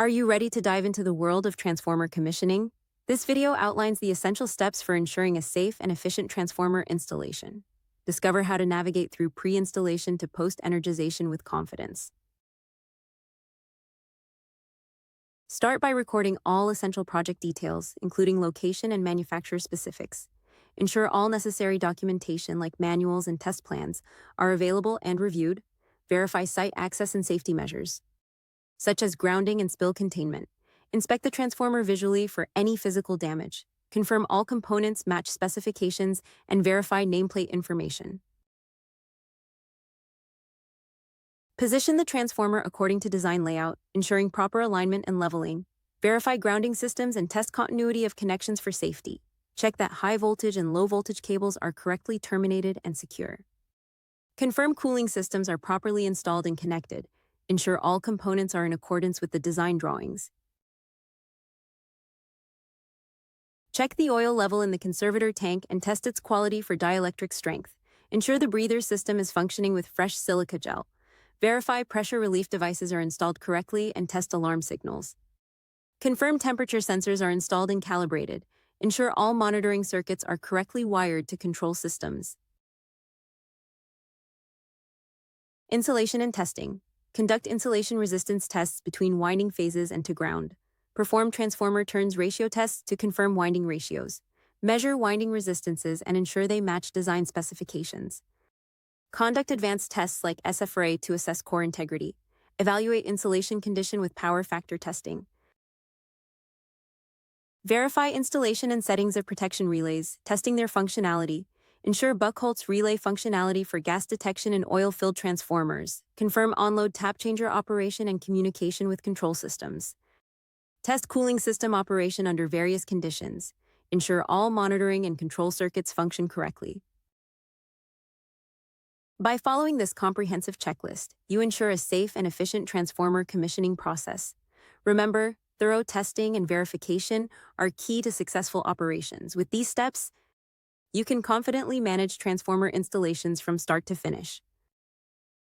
Are you ready to dive into the world of transformer commissioning? This video outlines the essential steps for ensuring a safe and efficient transformer installation. Discover how to navigate through pre-installation to post-energization with confidence. Start by recording all essential project details, including location and manufacturer specifics. Ensure all necessary documentation like manuals and test plans are available and reviewed. Verify site access and safety measures, such as grounding and spill containment. Inspect the transformer visually for any physical damage. Confirm all components match specifications and verify nameplate information. Position the transformer according to design layout, ensuring proper alignment and leveling. Verify grounding systems and test continuity of connections for safety. Check that high voltage and low voltage cables are correctly terminated and secure. Confirm cooling systems are properly installed and connected. Ensure all components are in accordance with the design drawings. Check the oil level in the conservator tank and test its quality for dielectric strength. Ensure the breather system is functioning with fresh silica gel. Verify pressure relief devices are installed correctly and test alarm signals. Confirm temperature sensors are installed and calibrated. Ensure all monitoring circuits are correctly wired to control systems. Insulation and testing. Conduct insulation resistance tests between winding phases and to ground. Perform transformer turns ratio tests to confirm winding ratios. Measure winding resistances and ensure they match design specifications. Conduct advanced tests like SFRA to assess core integrity. Evaluate insulation condition with power factor testing. Verify installation and settings of protection relays, testing their functionality. Ensure Buchholz relay functionality for gas detection in oil-filled transformers. Confirm on-load tap changer operation and communication with control systems. Test cooling system operation under various conditions. Ensure all monitoring and control circuits function correctly. By following this comprehensive checklist, you ensure a safe and efficient transformer commissioning process. Remember, thorough testing and verification are key to successful operations. With these steps, you can confidently manage transformer installations from start to finish.